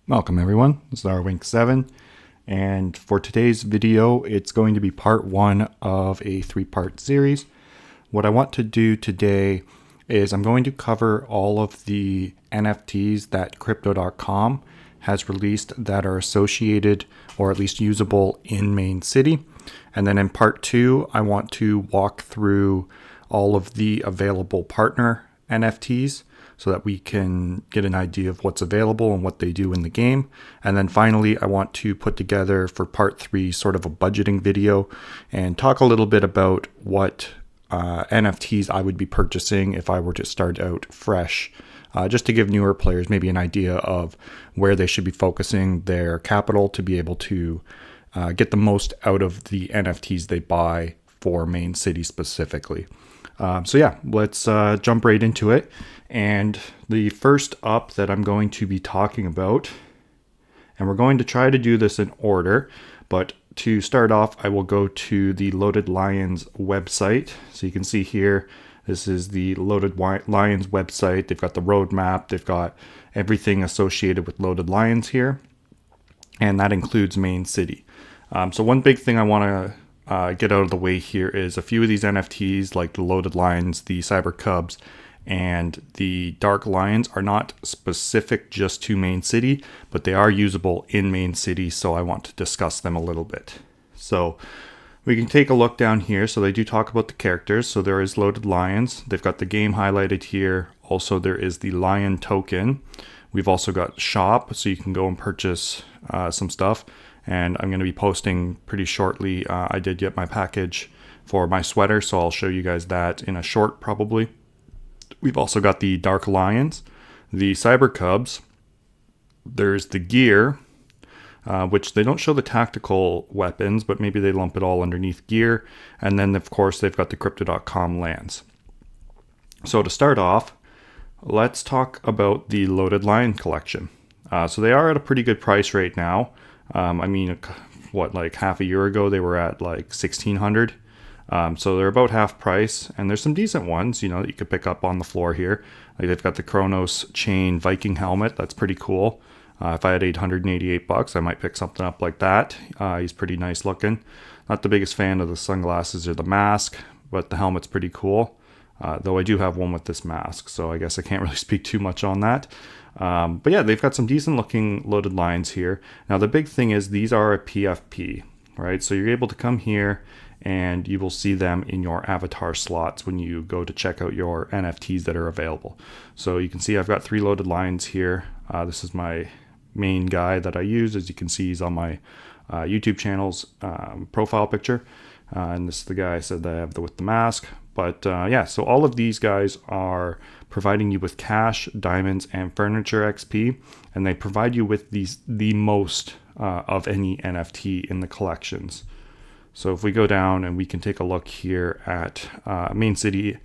Welcome everyone, this is rwink7, and for today's video it's going to be part one of a three-part series. What I want to do today is I'm going to cover all of the NFTs that crypto.com has released that are associated or at least usable in Main City. And then in part two, I want to walk through all of the available partner NFTs so that we can get an idea of what's available and what they do in the game. And then finally, I want to put together for part three sort of a budgeting video and talk a little bit about what NFTs I would be purchasing if I were to start out fresh, just to give newer players maybe an idea of where they should be focusing their capital to be able to get the most out of the NFTs they buy for Main City specifically. So yeah, let's jump right into it. And the first up that I'm going to be talking about, and we're going to try to do this in order, but to start off, I will go to the Loaded Lions website. So you can see here, this is the Loaded Lions website. They've got the roadmap. They've got everything associated with Loaded Lions here, and that includes Main City. So one big thing I want to get out of the way here is a few of these NFTs like the Loaded Lions, the Cyber Cubs, and the Dark Lions are not specific just to Main City, but they are usable in Main City, so I want to discuss them a little bit. So we can take a look down here. So they do talk about the characters. So there is Loaded Lions. They've got the game highlighted here. Also, there is the Lion token. We've also got Shop, so you can go and purchase some stuff. And I'm going to be posting pretty shortly. I did get my package for my sweater, so I'll show you guys that in a short probably. We've also got the Dark Lions, the Cyber Cubs. There's the gear, which they don't show the tactical weapons, but maybe they lump it all underneath gear. And then, of course, they've got the Crypto.com lands. So to start off, let's talk about the Loaded Lion collection. So they are at a pretty good price right now. Like half a year ago, they were at like $1,600. So they're about half price, and there's some decent ones, that you could pick up on the floor here. Like they've got the Kronos chain Viking helmet. That's pretty cool. If I had $888, I might pick something up like that. He's pretty nice looking. Not the biggest fan of the sunglasses or the mask, but the helmet's pretty cool. Though I do have one with this mask, so I guess I can't really speak too much on that. But yeah, they've got some decent looking Loaded Lions here. Now the big thing is these are a PFP, right? So you're able to come here and you will see them in your avatar slots when you go to check out your NFTs that are available. So you can see I've got 3 Loaded Lions here. This is my main guy that I use. As you can see, he's on my YouTube channel's profile picture. And this is the guy I said that I have with the mask. But yeah, so all of these guys are providing you with cash, diamonds, and furniture XP. And they provide you with the most of any NFT in the collections. So if we go down and we can take a look here at Main City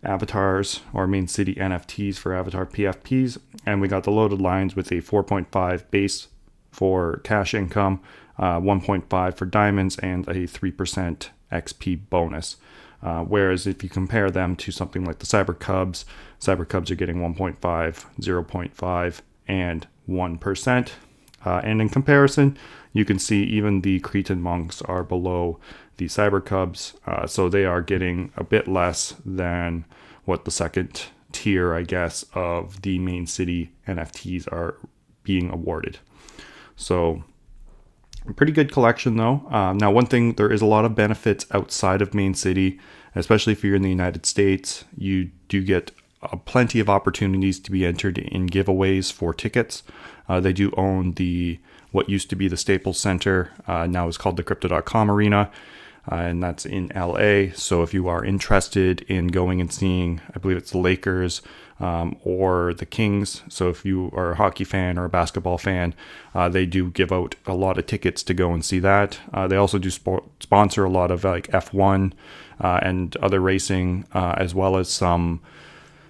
avatars or Main City NFTs for avatar PFPs, and we got the Loaded Lions with a 4.5 base for cash income, 1.5 for diamonds, and a 3% XP bonus. Whereas if you compare them to something like the Cyber Cubs are getting 1.5, 0.5, and 1%. And in comparison, you can see even the Cretan monks are below the Cyber Cubs, so they are getting a bit less than what the second tier, I guess, of the Main City NFTs are being awarded. So a pretty good collection though. Now one thing, there is a lot of benefits outside of Main City, especially if you're in the United States. You do get plenty of opportunities to be entered in giveaways for tickets. They do own what used to be the Staples Center, now is called the Crypto.com Arena, and that's in LA. So if you are interested in going and seeing, I believe it's the Lakers or the Kings, so if you are a hockey fan or a basketball fan, they do give out a lot of tickets to go and see that. They also do sponsor a lot of like F1 and other racing, as well as some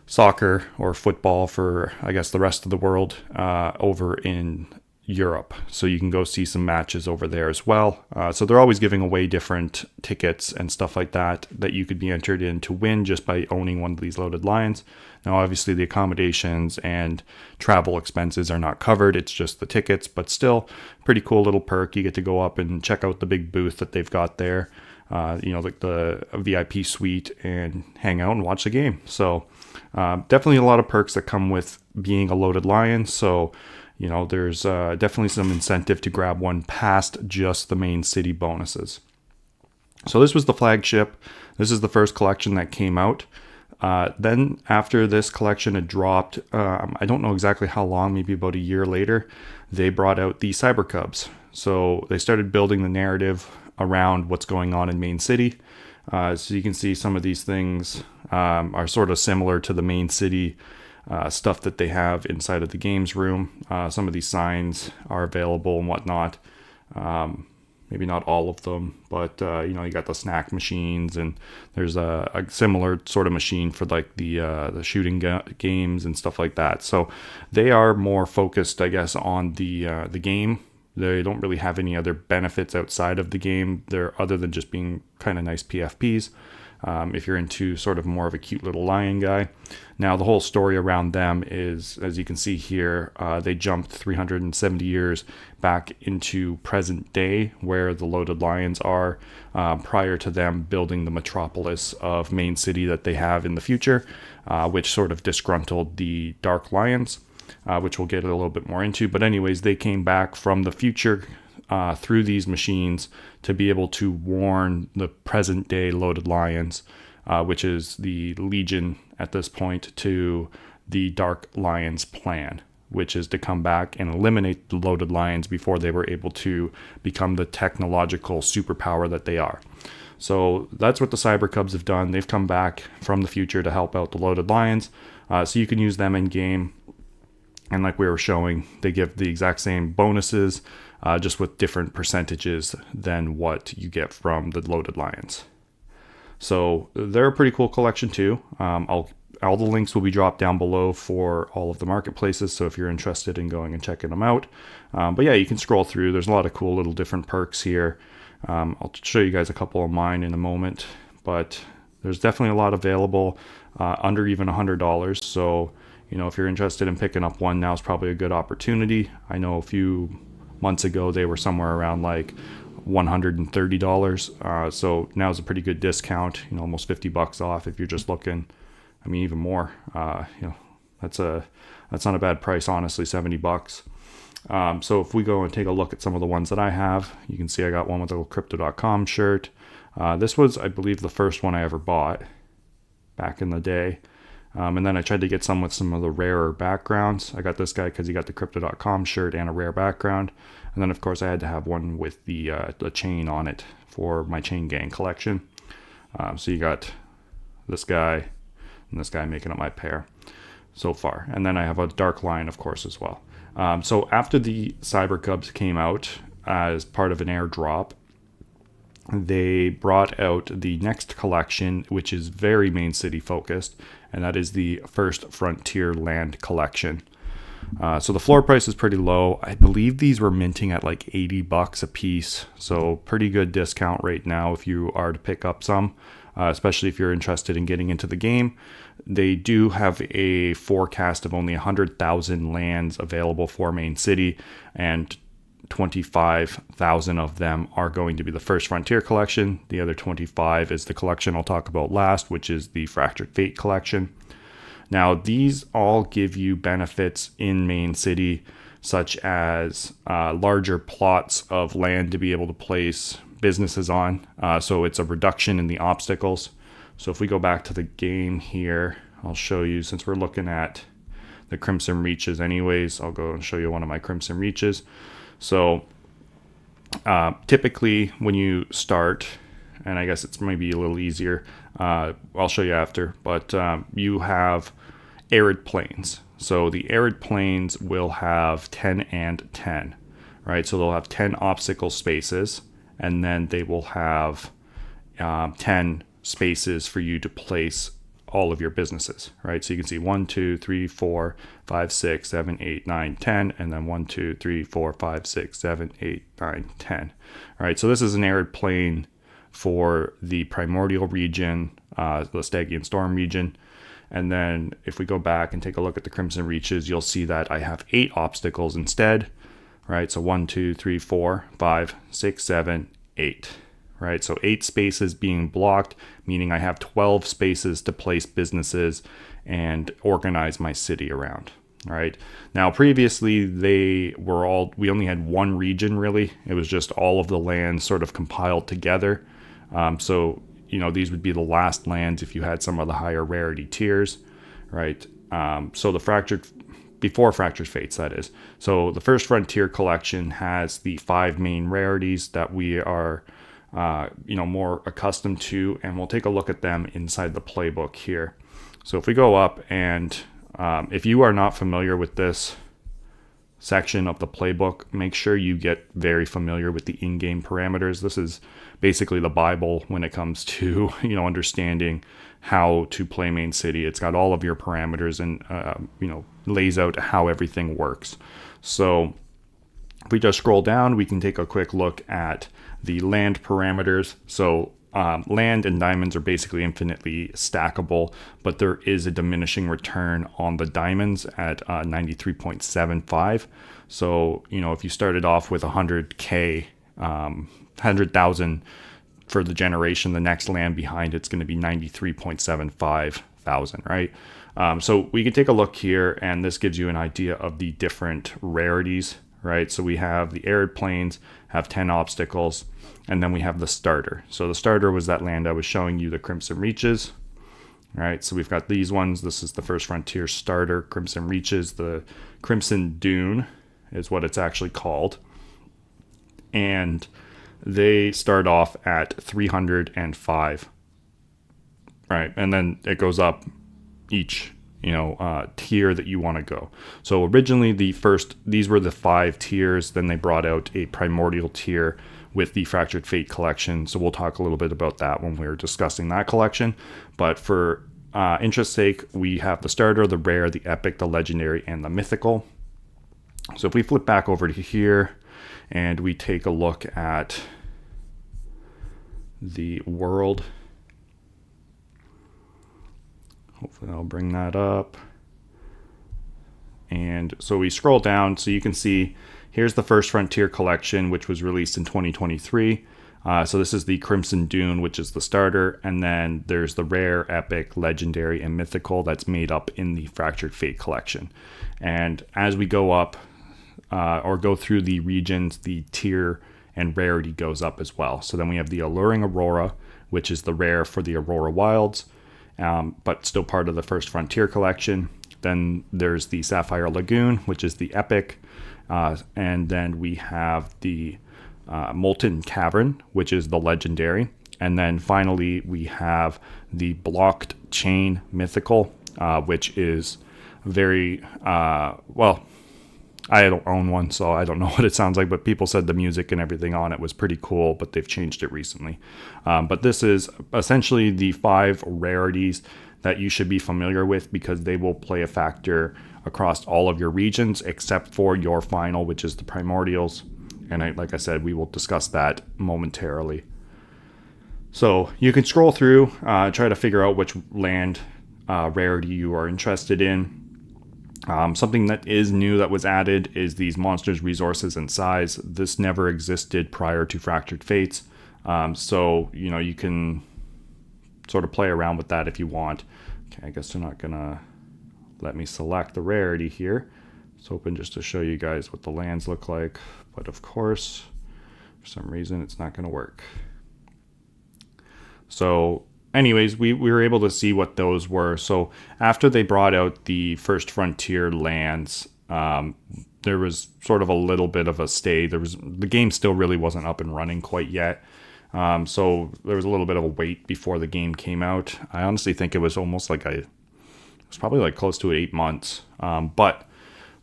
soccer or football for, I guess, the rest of the world over in Europe. So you can go see some matches over there as well. So they're always giving away different tickets and stuff like that you could be entered in to win just by owning one of these Loaded Lions. Now, obviously, the accommodations and travel expenses are not covered. It's just the tickets, but still pretty cool little perk. You get to go up and check out the big booth that they've got there, like the VIP suite, and hang out and watch the game. So definitely a lot of perks that come with being a Loaded Lion. So there's definitely some incentive to grab one past just the main city bonuses. So this was the flagship. This is the first collection that came out. Then after this collection had dropped, I don't know exactly how long, maybe about a year later, they brought out the Cyber Cubs. So they started building the narrative around what's going on in Main City. So you can see some of these things are sort of similar to the Main City stuff that they have inside of the games room. Some of these signs are available and whatnot. Maybe not all of them, but you got the snack machines, and there's a similar sort of machine for like the shooting games and stuff like that. So they are more focused, I guess, on the game. They don't really have any other benefits outside of the game. They're other than just being kind of nice PFPs. If you're into sort of more of a cute little lion guy. Now, the whole story around them is, as you can see here, they jumped 370 years back into present day where the Loaded Lions are, prior to them building the metropolis of Main City that they have in the future, which sort of disgruntled the Dark Lions, which we'll get a little bit more into. But anyways, they came back from the future through these machines to be able to warn the present day Loaded Lions, which is the Legion at this point, to the Dark Lions plan, which is to come back and eliminate the Loaded Lions before they were able to become the technological superpower that they are. So that's what the Cyber Cubs have done. They've come back from the future to help out the Loaded Lions. So you can use them in game. And like we were showing, they give the exact same bonuses, just with different percentages than what you get from the Loaded Lions. So they're a pretty cool collection too. All the links will be dropped down below for all of the marketplaces. So if you're interested in going and checking them out. But yeah, you can scroll through. There's a lot of cool little different perks here. I'll show you guys a couple of mine in a moment. But there's definitely a lot available under even $100. So if you're interested in picking up one, now is probably a good opportunity. I know a few months ago they were somewhere around like $130. So now is a pretty good discount, almost $50 off if you're just looking. I mean, even more. That's not a bad price, honestly, $70. So if we go and take a look at some of the ones that I have, you can see I got one with a little crypto.com shirt. This was, I believe, the first one I ever bought back in the day. And then I tried to get some with some of the rarer backgrounds. I got this guy because he got the crypto.com shirt and a rare background. And then, of course, I had to have one with the chain on it for my Chain Gang collection. So you got this guy and this guy making up my pair so far. And then I have a Dark Lion, of course, as well. So after the Cyber Cubs came out as part of an airdrop, they brought out the next collection, which is very Main City focused, and that is the First Frontier Land collection. So the floor price is pretty low. I believe these were minting at like $80 a piece, so pretty good discount right now if you are to pick up some, especially if you're interested in getting into the game. They do have a forecast of only 100,000 lands available for Main City, and 25,000 of them are going to be the First Frontier collection. The other 25 is the collection I'll talk about last, which is the Fractured Fate collection. Now, these all give you benefits in Main City, such as larger plots of land to be able to place businesses on. So it's a reduction in the obstacles. So if we go back to the game here, I'll show you, since we're looking at the Crimson Reaches anyways, I'll go and show you one of my Crimson Reaches. So typically when you start, and I guess it's maybe a little easier, I'll show you after, but you have arid plains. So the arid plains will have 10 and 10, right? So they'll have 10 obstacle spaces, and then they will have 10 spaces for you to place all of your businesses, right? So you can see 1, 2, 3, 4, 5, 6, 7, 8, 9, 10, and then 1, 2, 3, 4, 5, 6, 7, 8, 9, 10. All right, so this is an arid plain for the primordial region, the Stygian storm region. And then if we go back and take a look at the Crimson Reaches, you'll see that I have 8 obstacles instead, right? So 1, 2, 3, 4, 5, 6, 7, 8, right? So 8 spaces being blocked, meaning I have 12 spaces to place businesses and organize my city around. All right. Now, previously, we only had one region really. It was just all of the lands sort of compiled together. So, these would be the last lands if you had some of the higher rarity tiers, right? So before Fractured Fates, that is. So the First Frontier collection has the 5 main rarities that we are, more accustomed to, and we'll take a look at them inside the playbook here. So if we go up and if you are not familiar with this section of the playbook, make sure you get very familiar with the in-game parameters. This is basically the Bible when it comes to understanding how to play Main City. It's got all of your parameters and lays out how everything works. So if we just scroll down, we can take a quick look at the land parameters. So land and diamonds are basically infinitely stackable, but there is a diminishing return on the diamonds at 93.75. So, if you started off with 100K, 100,000 for the generation, the next land behind it's going to be 93.75 thousand, right? So we can take a look here, and this gives you an idea of the different rarities, right? So we have the arid plains have 10 obstacles, and then we have the starter. So the starter was that land I was showing you, the Crimson Reaches. All right, so we've got these ones. This is the First Frontier starter, Crimson Reaches. The Crimson Dune is what it's actually called. And they start off at 305. Right, and then it goes up each tier that you want to go. So originally these were the 5 tiers. Then they brought out a primordial tier with the Fractured Fate collection. So we'll talk a little bit about that when we're discussing that collection. But for interest's sake, we have the starter, the rare, the epic, the legendary, and the mythical. So if we flip back over to here and we take a look at the world, hopefully I'll bring that up. And so we scroll down, so you can see here's the First Frontier collection, which was released in 2023. So this is the Crimson Dune, which is the starter. And then there's the rare, epic, legendary, and mythical that's made up in the Fractured Fate collection. And as we go up or go through the regions, the tier and rarity goes up as well. So then we have the Alluring Aurora, which is the rare for the Aurora Wilds, but still part of the First Frontier collection. Then there's the Sapphire Lagoon, which is the epic. And then we have the Molten Cavern, which is the legendary. And then finally, we have the Blocked Chain Mythical, which is very, I don't own one, so I don't know what it sounds like, but people said the music and everything on it was pretty cool, but they've changed it recently. But this is essentially the 5 rarities that you should be familiar with, because they will play a factor across all of your regions except for your final, which is the primordials. And like I said, we will discuss that momentarily. So you can scroll through, try to figure out which land rarity you are interested in. Something that is new that was added is these monsters, resources, and size. This never existed prior to Fractured Fates. So, you can sort of play around with that if you want. Okay, I guess they're not going to let me select the rarity here. It's open just to show you guys what the lands look like. But of course, for some reason, it's not going to work. So anyways, we were able to see what those were. So after they brought out the First Frontier lands, there was sort of a little bit of a stay. The game still really wasn't up and running quite yet. So there was a little bit of a wait before the game came out. I honestly think it was almost like it was probably like close to 8 months. But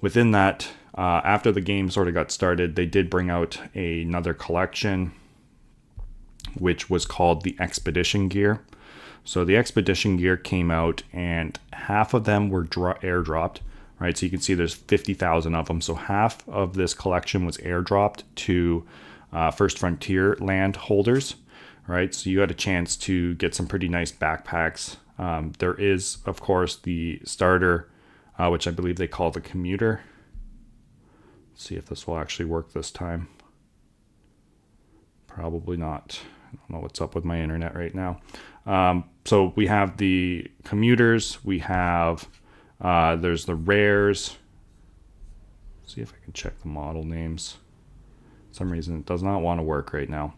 within that, after the game sort of got started, they did bring out another collection, which was called the Expedition Gear. So the expedition gear came out, and half of them were airdropped, right? So you can see there's 50,000 of them. So half of this collection was airdropped to First Frontier land holders, right? So you had a chance to get some pretty nice backpacks. There is, of course, the starter, which I believe they call the commuter. Let's see if this will actually work this time. Probably not. I don't know what's up with my internet right now. So we have the commuters. We have, there's the rares. Let's see if I can check the model names. For some reason it does not want to work right now.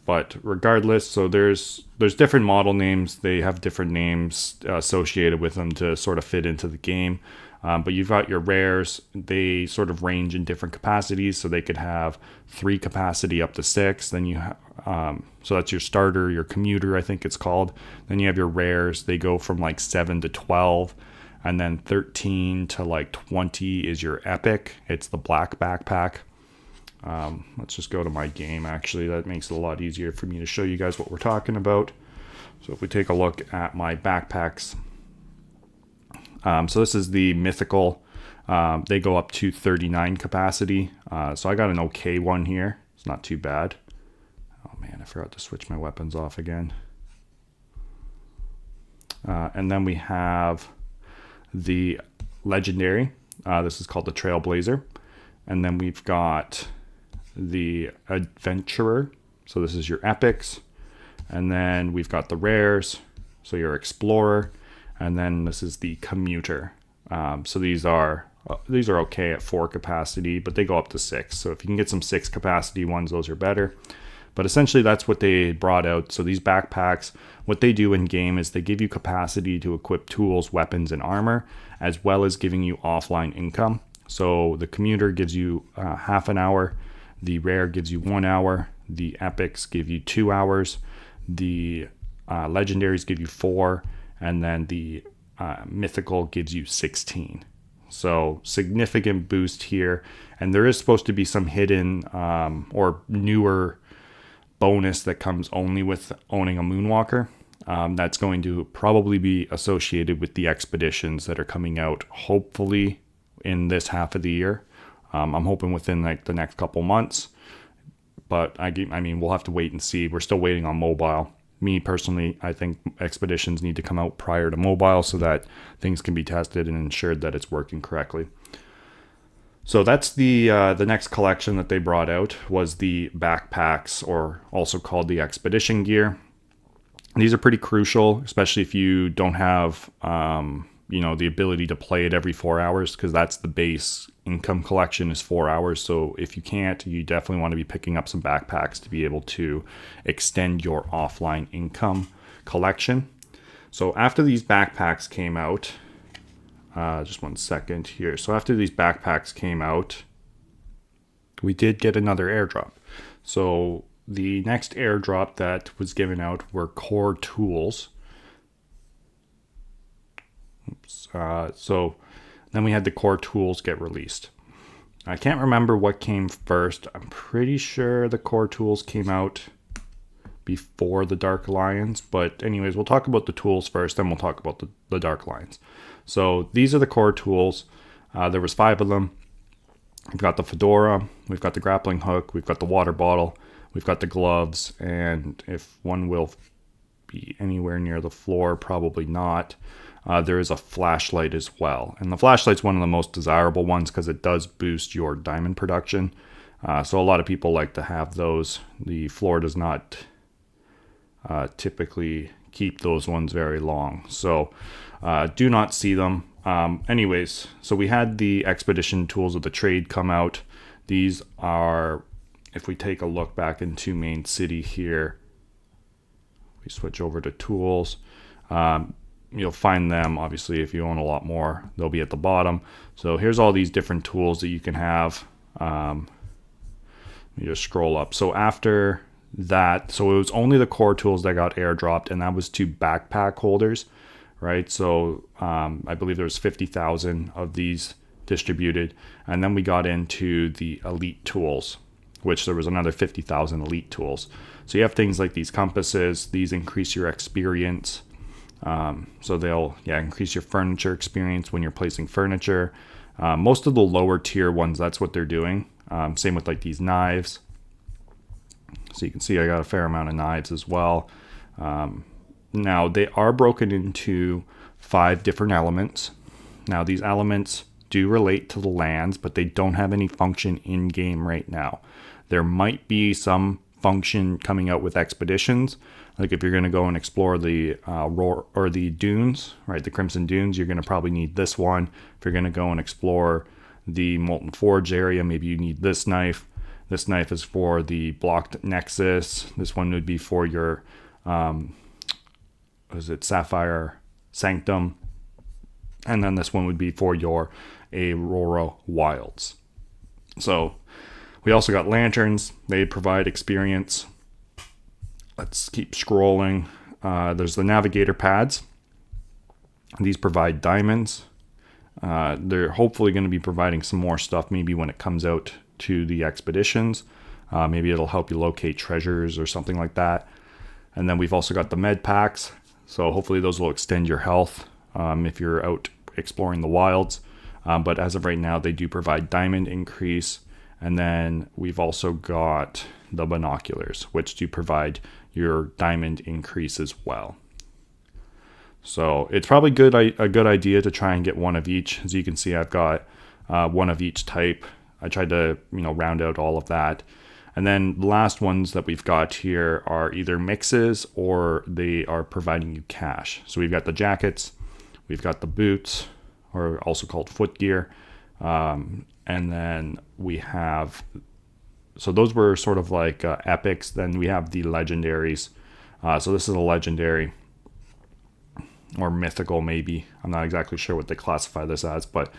But regardless, so there's different model names. They have different names associated with them to sort of fit into the game. But you've got your rares. They sort of range in different capacities. So they could have 3 capacity up to 6. Then you so that's your starter, your commuter, I think it's called. Then you have your rares. They go from like 7 to 12. And then 13 to like 20 is your epic. It's the black backpack. Let's just go to my game, actually. That makes it a lot easier for me to show you guys what we're talking about. So if we take a look at my backpacks. So this is the mythical. They go up to 39 capacity. So I got an okay one here. It's not too bad. Oh man, I forgot to switch my weapons off again. And then we have the legendary. This is called the Trailblazer. And then we've got the adventurer. So this is your epics. And then we've got the rares. So your explorer. And then this is the commuter. So these are okay at 4 capacity, but they go up to 6. So if you can get some 6 capacity ones, those are better. But essentially that's what they brought out. So these backpacks, what they do in game is they give you capacity to equip tools, weapons, and armor, as well as giving you offline income. So the commuter gives you half an hour. The rare gives you 1 hour. The epics give you 2 hours. The legendaries give you 4. And then the mythical gives you 16. So significant boost here. And there is supposed to be some hidden or newer bonus that comes only with owning a Moonwalker. That's going to probably be associated with the expeditions that are coming out, hopefully in this half of the year. I'm hoping within like the next couple months. But I mean, we'll have to wait and see. We're still waiting on mobile. Me personally, I think expeditions need to come out prior to mobile so that things can be tested and ensured that it's working correctly. So that's the next collection that they brought out was the backpacks, or also called the expedition gear. These are pretty crucial, especially if you don't have the ability to play it every 4 hours, because that's the base income collection is 4 hours. So if you can't, you definitely want to be picking up some backpacks to be able to extend your offline income collection. So after these backpacks came out, just 1 second here. So after these backpacks came out, we did get another airdrop. So the next airdrop that was given out were core tools. So then we had the core tools get released. I can't remember what came first. I'm pretty sure the core tools came out before the Dark Alliance. But anyways, we'll talk about the tools first, then we'll talk about the Dark Alliance. So these are the core tools. There was 5 of them. We've got the fedora, we've got the grappling hook, we've got the water bottle, we've got the gloves, and if one will be anywhere near the floor, probably not. There is a flashlight as well. And the flashlight's one of the most desirable ones because it does boost your diamond production. So a lot of people like to have those. The floor does not typically keep those ones very long. So do not see them. Anyways, so we had the expedition tools of the trade come out. These are, if we take a look back into Main City here, we switch over to tools. You'll find them, obviously, if you own a lot more, they'll be at the bottom. So here's all these different tools that you can have. Let me just scroll up. So after that, so it was only the core tools that got airdropped, and that was to backpack holders, right? So I believe there was 50,000 of these distributed. And then we got into the elite tools. which there was another 50,000 elite tools. So you have things like these compasses. These increase your experience. So they'll increase your furniture experience when you're placing furniture. Most of the lower tier ones, that's what they're doing. Same with like these knives. So you can see I got a fair amount of knives as well. Now they are broken into 5 different elements. Now these elements do relate to the lands, but they don't have any function in game right now. There might be some function coming out with expeditions. Like if you're going to go and explore the roar or the dunes, right, the Crimson Dunes, you're going to probably need this one. If you're going to go and explore the Molten Forge area, maybe you need this knife. This knife is for the blocked nexus. This one would be for your Sapphire Sanctum, and then this one would be for your Aurora Wilds. So we also got lanterns. They provide experience. Let's keep scrolling. There's the navigator pads. These provide diamonds. They're hopefully going to be providing some more stuff maybe when it comes out to the expeditions. Maybe it'll help you locate treasures or something like that. And then we've also got the med packs. So hopefully those will extend your health if you're out exploring the wilds. But as of right now, they do provide diamond increase. And then we've also got the binoculars, which do provide your diamond increase as well. So it's probably a good idea to try and get one of each. As you can see, I've got one of each type. I tried to round out all of that. And then the last ones that we've got here are either mixes or they are providing you cash. So we've got the jackets, we've got the boots, or also called foot gear. And then we have, so those were sort of like epics. Then we have the legendaries. So this is a legendary or mythical maybe. I'm not exactly sure what they classify this as, but it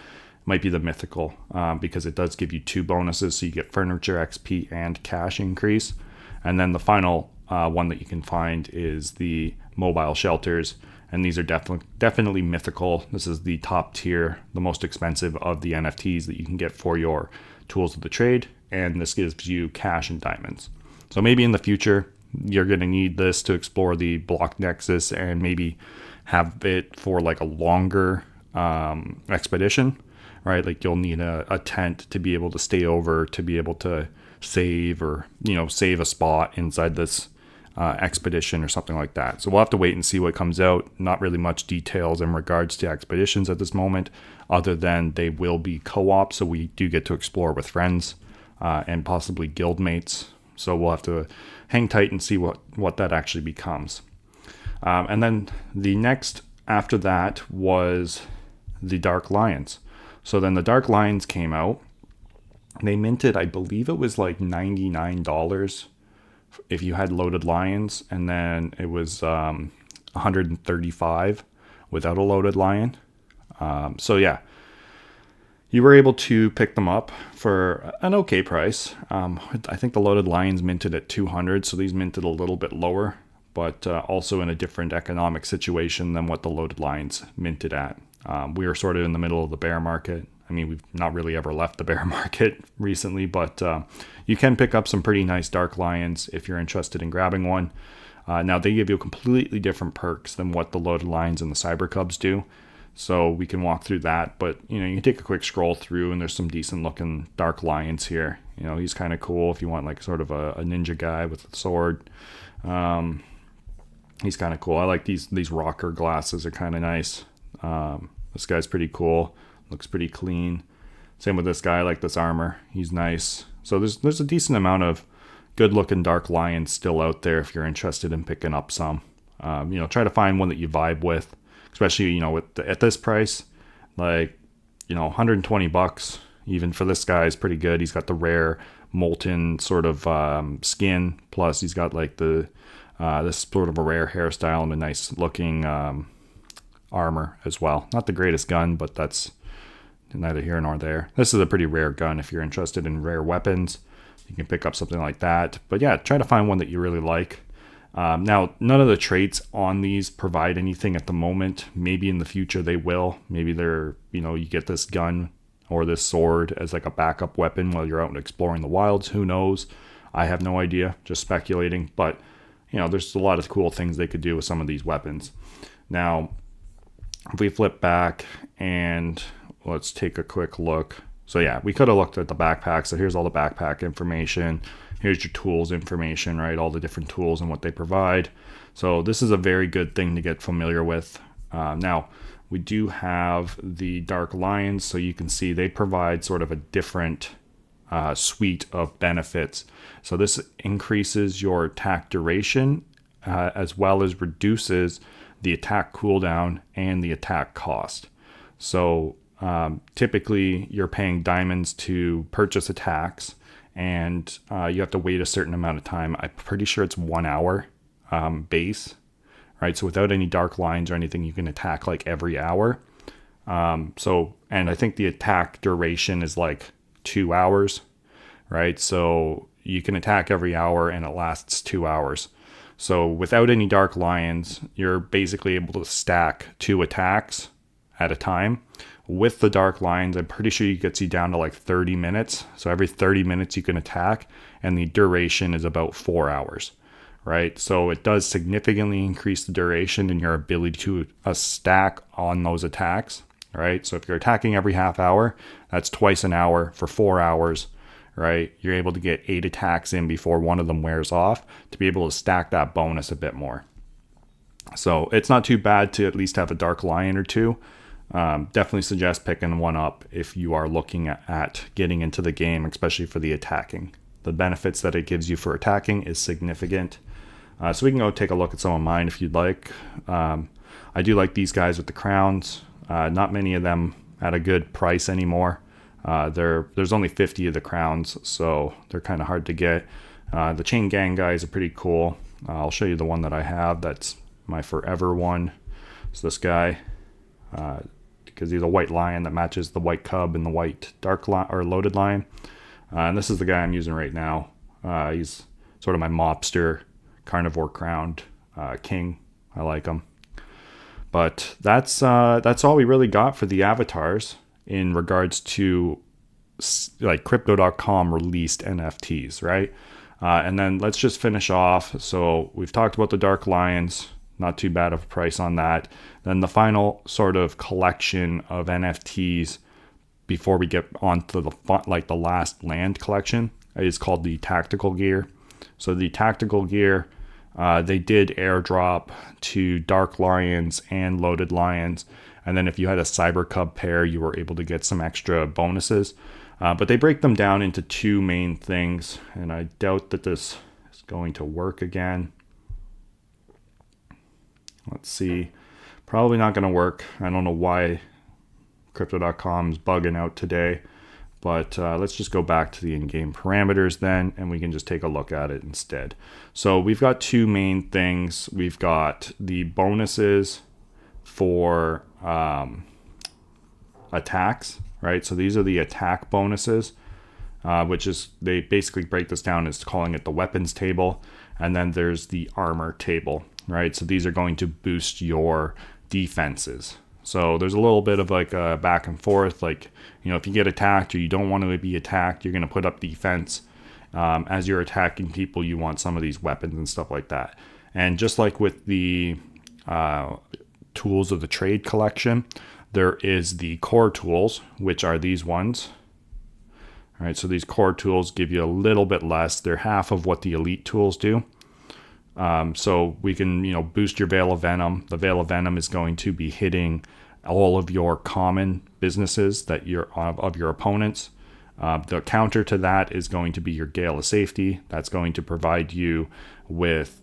might be the mythical because it does give you 2 bonuses. So you get furniture XP and cash increase. And then the final one that you can find is the mobile shelters. And these are definitely mythical. This is the top tier, the most expensive of the NFTs that you can get for your tools of the trade. And this gives you cash and diamonds. So maybe in the future, you're going to need this to explore the block nexus and maybe have it for like a longer expedition, right? Like you'll need a tent to be able to stay over, to be able to save or, save a spot inside this expedition or something like that. So we'll have to wait and see what comes out. Not really much details in regards to expeditions at this moment, other than they will be co-op. So we do get to explore with friends and possibly guild mates. So we'll have to hang tight and see what that actually becomes. And then the next after that was the Dark Lions. So then the Dark Lions came out. They minted, I believe it was like $99 if you had loaded lions, and then it was $135 without a loaded lion. So yeah, you were able to pick them up for an okay price. I think the loaded lions minted at $200, so these minted a little bit lower, but also in a different economic situation than what the loaded lions minted at. We were sort of in the middle of the bear market. I mean, we've not really ever left the bear market recently, but you can pick up some pretty nice Dark Lions if you're interested in grabbing one. Now, they give you completely different perks than what the loaded lions and the Cyber Cubs do. So we can walk through that, but you can take a quick scroll through and there's some decent looking Dark Lions here. He's kind of cool if you want like sort of a ninja guy with a sword. He's kind of cool. I like these rocker glasses are kind of nice. This guy's pretty cool. Looks pretty clean. Same with this guy. I like this armor. He's nice. So there's a decent amount of good looking Dark Lions still out there if you're interested in picking up some. Try to find one that you vibe with, especially at this price. Like $120 even for this guy is pretty good. He's got the rare molten sort of skin, plus he's got like the this sort of a rare hairstyle and a nice looking armor as well. Not the greatest gun, but that's neither here nor there. This is a pretty rare gun if you're interested in rare weapons. You can pick up something like that. But yeah, try to find one that you really like. Now, none of the traits on these provide anything at the moment. Maybe in the future they will. Maybe they're, you get this gun or this sword as like a backup weapon while you're out exploring the wilds. Who knows? I have no idea, just speculating. But, there's a lot of cool things they could do with some of these weapons. Now, if we flip back and let's take a quick look. So yeah, we could have looked at the backpack. So here's all the backpack information. Here's your tools information, right? All the different tools and what they provide. So this is a very good thing to get familiar with. Now, we do have the Dark Lions. So you can see they provide sort of a different suite of benefits. So this increases your attack duration as well as reduces the attack cooldown and the attack cost. So typically you're paying diamonds to purchase attacks, and you have to wait a certain amount of time. I'm pretty sure it's 1 hour base, right? So without any dark lines or anything, you can attack like every hour. And I think the attack duration is like 2 hours, right? So you can attack every hour and it lasts 2 hours. So without any dark lions, you're basically able to stack 2 attacks at a time. With the dark lions, I'm pretty sure it gets you down to like 30 minutes. So every 30 minutes you can attack, and the duration is about 4 hours, right? So it does significantly increase the duration and your ability to stack on those attacks, right? So if you're attacking every half hour, that's twice an hour for 4 hours, right? You're able to get 8 attacks in before one of them wears off to be able to stack that bonus a bit more. So it's not too bad to at least have a dark lion or two. Definitely suggest picking one up if you are looking at getting into the game, especially for the attacking. The benefits that it gives you for attacking is significant. So we can go take a look at some of mine if you'd like. I do like these guys with the crowns. Not many of them at a good price anymore. There's only 50 of the crowns, so they're kind of hard to get. The chain gang guys are pretty cool. I'll show you the one that I have. That's my forever one. It's this guy. Because he's a white lion that matches the white cub and the white dark lion or loaded lion. And this is the guy I'm using right now. He's sort of my mobster carnivore crowned king. I like him. But that's all we really got for the avatars in regards to like crypto.com released NFTs, right? And then let's just finish off. So we've talked about the dark lions. Not too bad of a price on that. Then the final sort of collection of NFTs before we get on to the last land collection is called the tactical gear. So the tactical gear, they did airdrop to dark lions and loaded lions. And then if you had a cyber cub pair, you were able to get some extra bonuses. But they break them down into 2 main things. And I doubt that this is going to work again. Let's see. Probably not going to work. I don't know why crypto.com is bugging out today. But let's just go back to the in-game parameters then, and we can just take a look at it instead. So we've got 2 main things. We've got the bonuses for attacks, right? So these are the attack bonuses, which is, they basically break this down as calling it the weapons table. And then there's the armor table, right? So these are going to boost your defenses. So there's a little bit of like a back and forth. Like, if you get attacked or you don't want to be attacked, you're going to put up defense. As you're attacking people, you want some of these weapons and stuff like that. And just like with the tools of the trade collection, there is the core tools, which are these ones. All right, so these core tools give you a little bit less. They're half of what the elite tools do. So we can, boost your Veil of Venom. The Veil of Venom is going to be hitting all of your common businesses that you're of your opponents. The counter to that is going to be your Gale of Safety. That's going to provide you with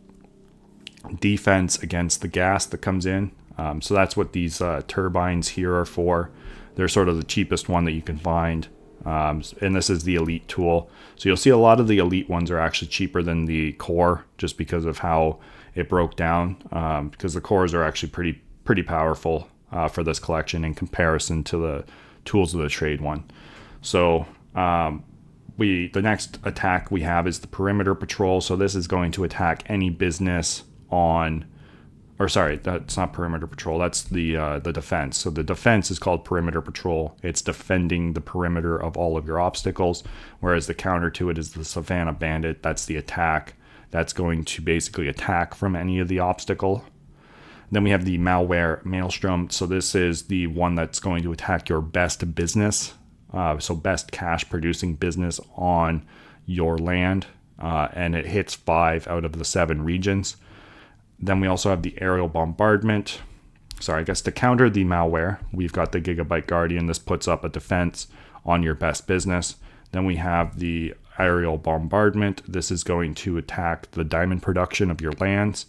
defense against the gas that comes in. So that's what these turbines here are for. They're sort of the cheapest one that you can find. And this is the elite tool. So you'll see a lot of the elite ones are actually cheaper than the core just because of how it broke down. Because the cores are actually pretty powerful for this collection in comparison to the tools of the trade one. So the next attack we have is the perimeter patrol. So this is going to attack any business on or sorry, that's not perimeter patrol. That's the defense. So the defense is called perimeter patrol. It's defending the perimeter of all of your obstacles, whereas the counter to it is the Savannah Bandit. That's the attack. That's going to basically attack from any of the obstacle. Then we have the malware maelstrom. So this is the one that's going to attack your best business. So best cash producing business on your land. And it hits 5 out of the 7 regions. Then we also have the aerial bombardment. Sorry, I guess to counter the malware, we've got the Gigabyte Guardian. This puts up a defense on your best business. Then we have the aerial bombardment. This is going to attack the diamond production of your lands.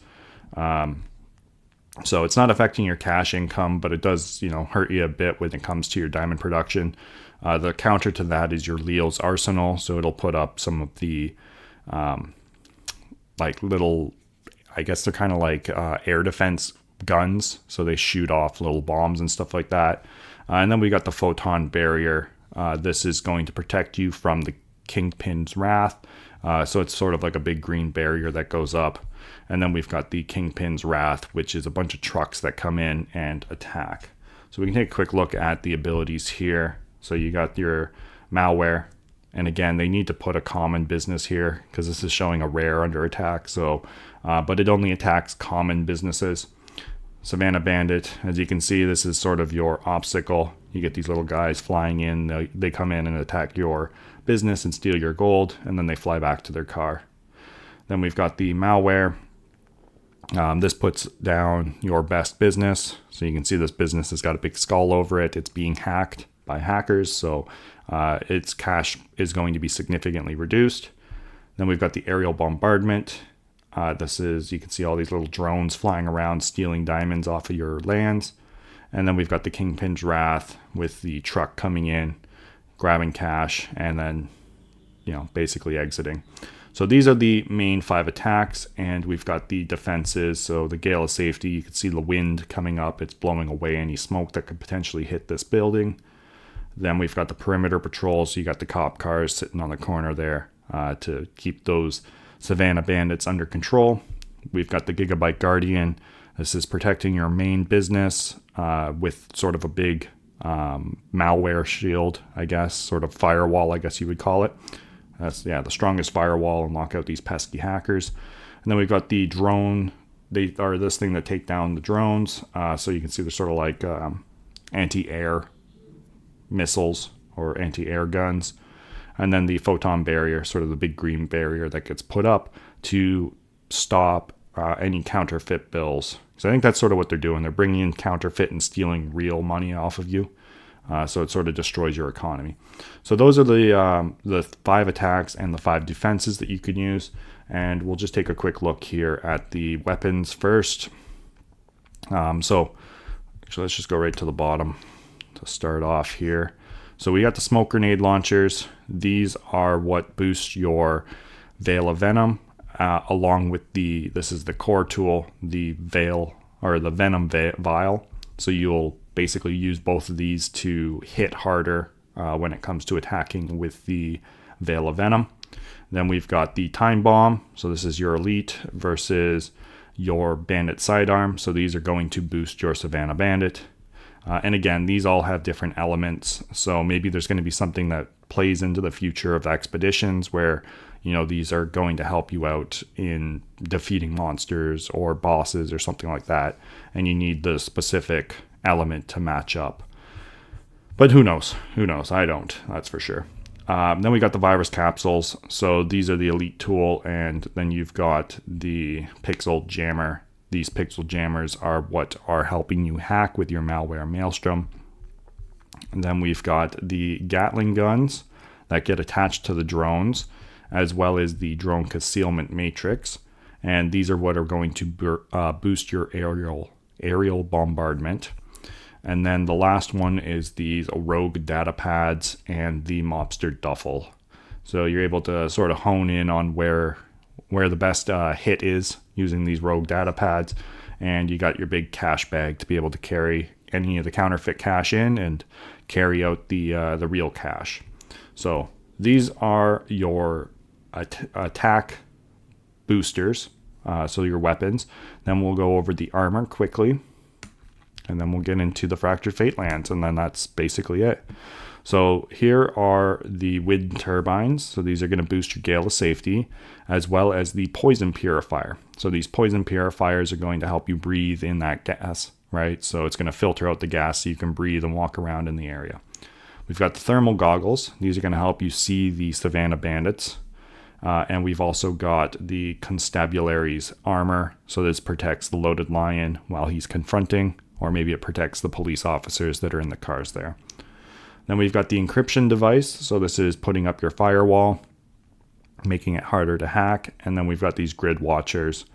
So it's not affecting your cash income, but it does, hurt you a bit when it comes to your diamond production. The counter to that is your Leo's Arsenal. So it'll put up some of the little, I guess they're kind of like air defense guns. So they shoot off little bombs and stuff like that. And then we got the photon barrier. This is going to protect you from the Kingpin's Wrath. So it's sort of like a big green barrier that goes up. And then we've got the Kingpin's Wrath, which is a bunch of trucks that come in and attack. So we can take a quick look at the abilities here. So you got your malware. And again, they need to put a common business here because this is showing a rare under attack. So, but it only attacks common businesses. Savannah Bandit, as you can see, this is sort of your obstacle. You get these little guys flying in. They come in and attack your business and steal your gold, and then they fly back to their car. Then we've got the malware. This puts down your best business. So you can see this business has got a big skull over it. It's being hacked by hackers. So its cash is going to be significantly reduced. Then we've got the aerial bombardment. This is, you can see all these little drones flying around, stealing diamonds off of your lands. And then we've got the Kingpin's Wrath with the truck coming in, grabbing cash, and then, basically exiting. So these are the main 5 attacks, and we've got the defenses. So the Gale of Safety, you can see the wind coming up. It's blowing away any smoke that could potentially hit this building. Then we've got the perimeter patrol. So you got the cop cars sitting on the corner there to keep those Savannah Bandits under control. We've got the Gigabyte Guardian. This is protecting your main business with sort of a big malware shield, I guess, sort of firewall, I guess you would call it. That's, the strongest firewall and lock out these pesky hackers. And then we've got the drone. They are this thing that take down the drones. So you can see they're sort of like anti-air missiles or anti-air guns. And then the photon barrier, sort of the big green barrier that gets put up to stop any counterfeit bills. So I think that's sort of what they're doing. They're bringing in counterfeit and stealing real money off of you. So it sort of destroys your economy. So those are the 5 attacks and the 5 defenses that you can use. And we'll just take a quick look here at the weapons first. So actually, let's just go right to the bottom to start off here. So we got the smoke grenade launchers. These are what boost your Veil of Venom, along with this is the core tool, the Veil or the Venom Vial. So you'll basically use both of these to hit harder when it comes to attacking with the Veil of Venom. Then we've got the Time Bomb. So this is your elite versus your Bandit Sidearm. So these are going to boost your Savannah Bandit. And again, these all have different elements. So maybe there's going to be something that plays into the future of expeditions where, these are going to help you out in defeating monsters or bosses or something like that. And you need the specific element to match up. But who knows? I don't, that's for sure. Then we got the virus capsules. So these are the elite tool. And then you've got the pixel jammer. These pixel jammers are what are helping you hack with your malware maelstrom. And then we've got the Gatling guns that get attached to the drones, as well as the drone concealment matrix. And these are what are going to boost your aerial bombardment. And then the last one is these rogue data pads and the mobster duffel. So you're able to sort of hone in on where the best hit is using these rogue data pads, and you got your big cash bag to be able to carry any of the counterfeit cash in and carry out the real cash. So these are your attack boosters, so your weapons. Then we'll go over the armor quickly, and then we'll get into the Fractured Fate lands, and then that's basically it. So here are the wind turbines. So these are going to boost your gale of safety, as well as the poison purifier. So these poison purifiers are going to help you breathe in that gas, right? So it's going to filter out the gas so you can breathe and walk around in the area. We've got the thermal goggles. These are going to help you see the Savannah bandits. And we've also got the constabulary's armor. So this protects the loaded lion while he's confronting, or maybe it protects the police officers that are in the cars there. Then we've got the encryption device. So this is putting up your firewall, making it harder to hack. And then we've got these grid watchers.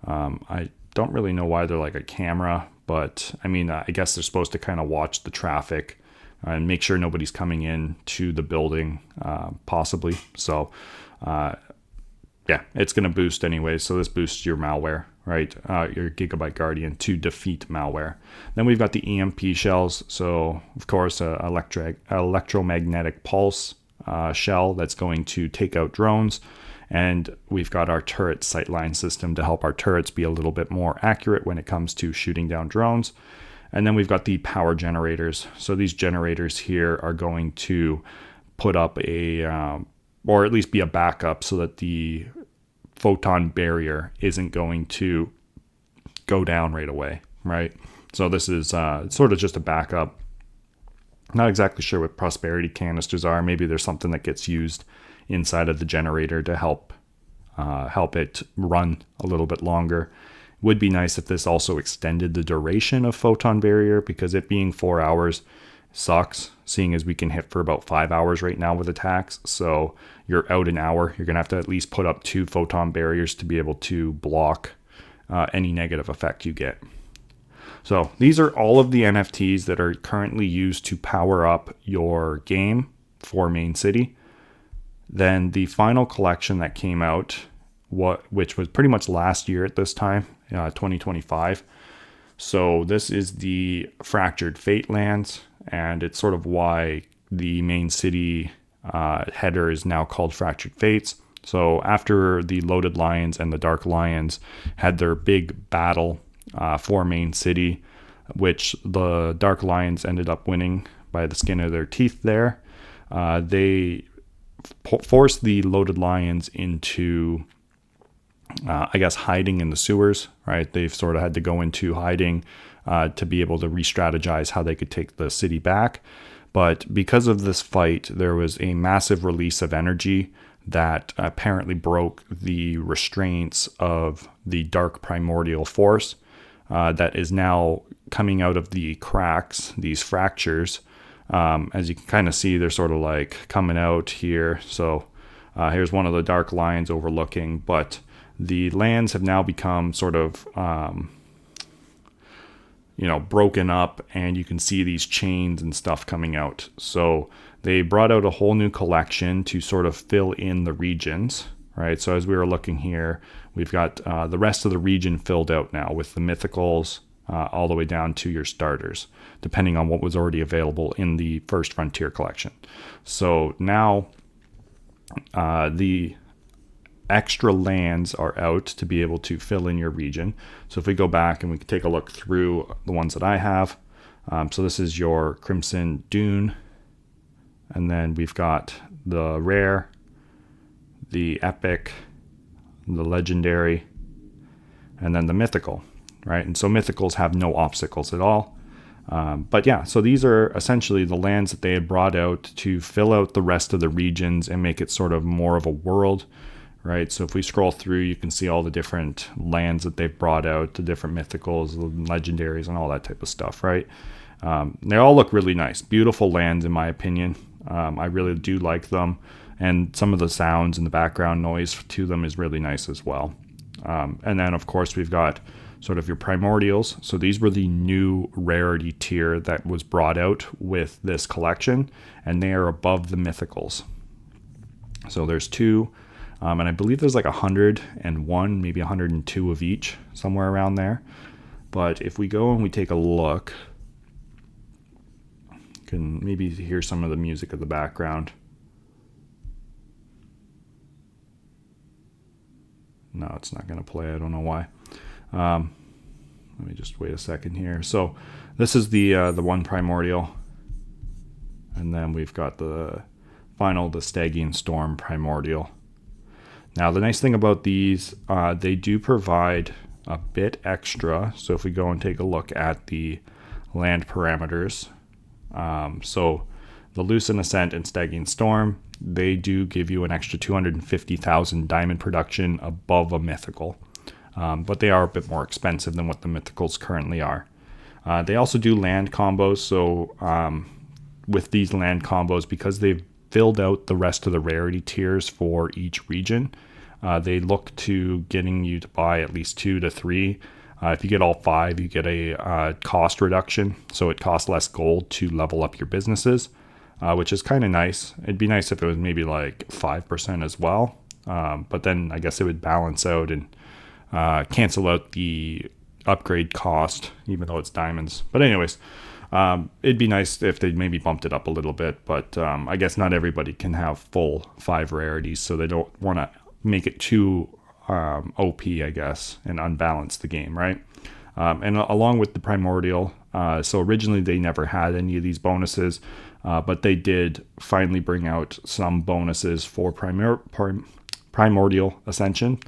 I don't really know why they're like a camera, but I mean, I guess they're supposed to kind of watch the traffic and make sure nobody's coming in to the building, possibly. So, yeah, it's going to boost anyway. So this boosts your malware, right? Your Gigabyte Guardian to defeat malware. Then we've got the EMP shells. So, of course, electromagnetic pulse shell that's going to take out drones. And we've got our turret sightline system to help our turrets be a little bit more accurate when it comes to shooting down drones. And then we've got the power generators. So these generators here are going to put up or at least be a backup so that the photon barrier isn't going to go down right away, right? So this is sort of just a backup. Not exactly sure what prosperity canisters are. Maybe there's something that gets used inside of the generator to help it run a little bit longer. Would be nice if this also extended the duration of photon barrier, because it being 4 hours sucks, seeing as we can hit for about 5 hours right now with attacks. So you're out an hour. You're going to have to at least put up 2 photon barriers to be able to block any negative effect you get. So these are all of the NFTs that are currently used to power up your game for Main City. Then the final collection that came out, which was pretty much last year at this time, 2025. So this is the Fractured Fate lands, and it's sort of why the Main City header is now called Fractured Fates. So after the Loaded Lions and the Dark Lions had their big battle for Main City, which the Dark Lions ended up winning by the skin of their teeth there, they forced the Loaded Lions into I guess hiding in the sewers, right? They've sort of had to go into hiding to be able to re-strategize how they could take the city back. But because of this fight, there was a massive release of energy that apparently broke the restraints of the dark primordial force that is now coming out of the cracks, these fractures. As you can kind of see, they're sort of like coming out here. So here's one of the Dark Lions overlooking, but the lands have now become sort of, broken up, and you can see these chains and stuff coming out. So they brought out a whole new collection to sort of fill in the regions, right? So as we were looking here, we've got the rest of the region filled out now with the mythicals all the way down to your starters, depending on what was already available in the First Frontier collection. So now the extra lands are out to be able to fill in your region. So if we go back and we can take a look through the ones that I have. So this is your Crimson Dune. And then we've got the rare, the epic, the legendary, and then the mythical, right? And so mythicals have no obstacles at all. But yeah, so these are essentially the lands that they had brought out to fill out the rest of the regions and make it sort of more of a world, right? So if we scroll through, you can see all the different lands that they've brought out, the different mythicals, the legendaries, and all that type of stuff, right? They all look really nice. Beautiful lands, in my opinion. I really do like them. And some of the sounds and the background noise to them is really nice as well. And then, of course, we've got sort of your primordials. So these were the new rarity tier that was brought out with this collection, and they are above the mythicals. So there's 2. And I believe there's like 101, maybe 102 of each, somewhere around there. But if we go and we take a look, you can maybe hear some of the music of the background. No, it's not going to play. I don't know why. Let me just wait a second here. So this is the one primordial, and then we've got the final, the Stygian Storm primordial. Now the nice thing about these, they do provide a bit extra. So if we go and take a look at the land parameters, so the Lucent Ascent and Stygian Storm, they do give you an extra 250,000 diamond production above a mythical. But they are a bit more expensive than what the mythicals currently are. They also do land combos. So with these land combos, because they've filled out the rest of the rarity tiers for each region, they look to getting you to buy at least 2 to 3. If you get all 5, you get a cost reduction. So it costs less gold to level up your businesses, which is kind of nice. It'd be nice if it was maybe like 5% as well. But then I guess it would balance out and cancel out the upgrade cost, even though it's diamonds. But anyways, it'd be nice if they maybe bumped it up a little bit. But I guess not everybody can have full 5 rarities, so they don't want to make it too OP, I guess, and unbalance the game, right? And along with the primordial, so originally they never had any of these bonuses, but they did finally bring out some bonuses for primordial ascension,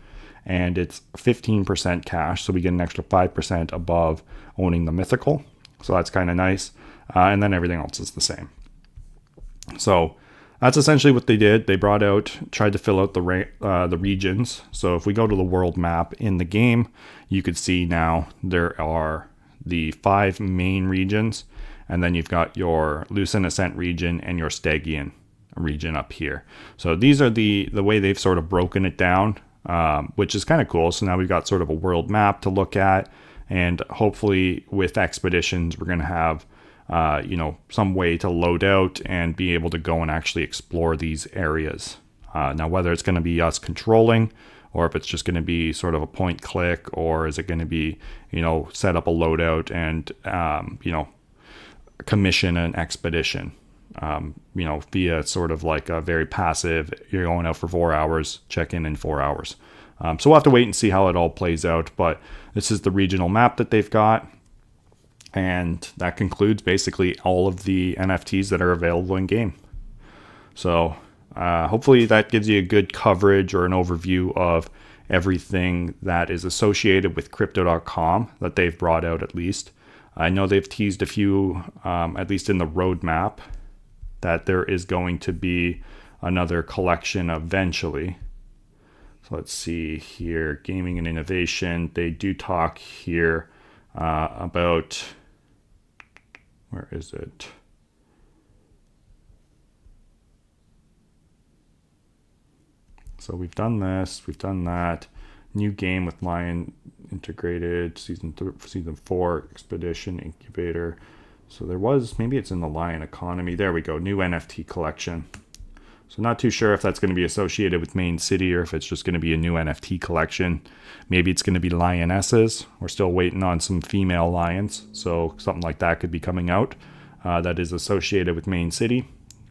and it's 15% cash, so we get an extra 5% above owning the mythical, so that's kind of nice. And then everything else is the same. So that's essentially what they did. They tried to fill out the regions. So if we go to the world map in the game, you could see now there are the 5 main regions, and then you've got your Lucent Ascent region and your Stygian region up here. So these are the way they've sort of broken it down, which is kind of cool. So now we've got sort of a world map to look at, and hopefully with expeditions, we're going to have some way to load out and be able to go and actually explore these areas. Now, whether it's going to be us controlling, or if it's just going to be sort of a point click, or is it going to be, set up a loadout and, commission an expedition, via sort of like a very passive, you're going out for 4 hours, check in 4 hours. So we'll have to wait and see how it all plays out. But this is the regional map that they've got. And that concludes basically all of the NFTs that are available in game. So hopefully that gives you a good coverage or an overview of everything that is associated with crypto.com that they've brought out at least. I know they've teased a few, at least in the roadmap, that there is going to be another collection eventually. So let's see here, gaming and innovation. They do talk here about, where is it? So we've done this, we've done that. New game with Lion integrated, season 4 expedition incubator. So there was, maybe it's in the Lion economy. There we go, new NFT collection. So not too sure if that's going to be associated with Main City or if it's just going to be a new NFT collection. Maybe it's going to be lionesses. We're still waiting on some female lions. So something like that could be coming out that is associated with Main City.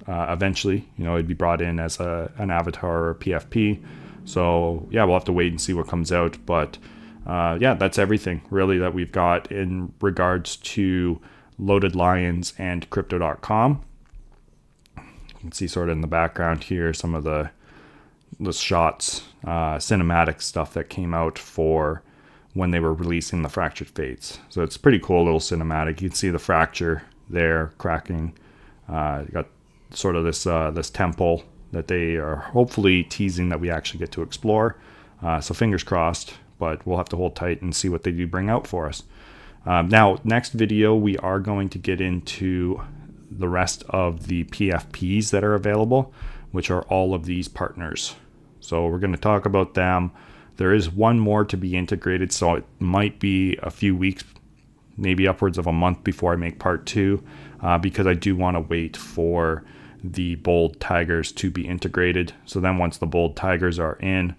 Eventually, it'd be brought in as an avatar or PFP. So yeah, we'll have to wait and see what comes out. But that's everything really that we've got in regards to Loaded Lions and Crypto.com. You can see sort of in the background here some of the shots, cinematic stuff that came out for when they were releasing the Fractured Fates. So it's pretty cool little cinematic. You can see the fracture there cracking. You got sort of this temple that they are hopefully teasing that we actually get to explore. So fingers crossed, but we'll have to hold tight and see what they do bring out for us. Now, next video, we are going to get into the rest of the PFPs that are available, which are all of these partners. So we're going to talk about them. There is one more to be integrated, so it might be a few weeks, maybe upwards of a month before I make part 2, because I do want to wait for the bold tigers to be integrated. So then once the bold tigers are in,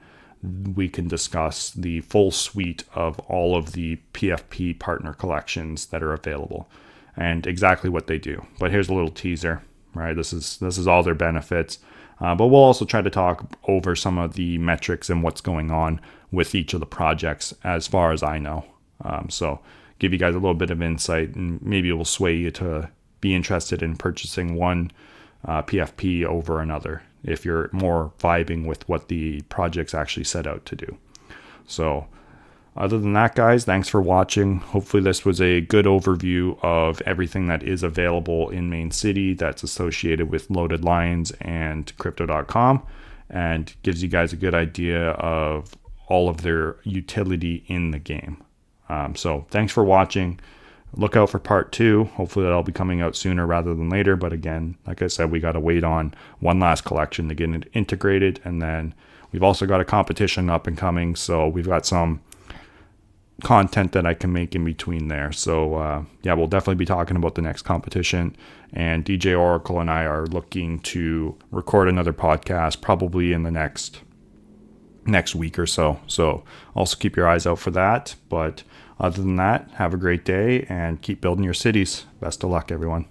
we can discuss the full suite of all of the PFP partner collections that are available and exactly what they do. But here's a little teaser, right? This is all their benefits. But we'll also try to talk over some of the metrics and what's going on with each of the projects as far as I know. So give you guys a little bit of insight, and maybe it will sway you to be interested in purchasing one PFP over another if you're more vibing with what the projects actually set out to do. So other than that, guys, thanks for watching. Hopefully this was a good overview of everything that is available in Main City that's associated with Loaded Lions and Crypto.com, and gives you guys a good idea of all of their utility in the game. So thanks for watching. Look out for part 2. Hopefully that'll be coming out sooner rather than later. But again, like I said, we got to wait on one last collection to get it integrated. And then we've also got a competition up and coming. So we've got some content that I can make in between there. So yeah, we'll definitely be talking about the next competition. And DJ Oracle and I are looking to record another podcast probably in the next week or so. So also keep your eyes out for that. But other than that, have a great day and keep building your cities. Best of luck, everyone.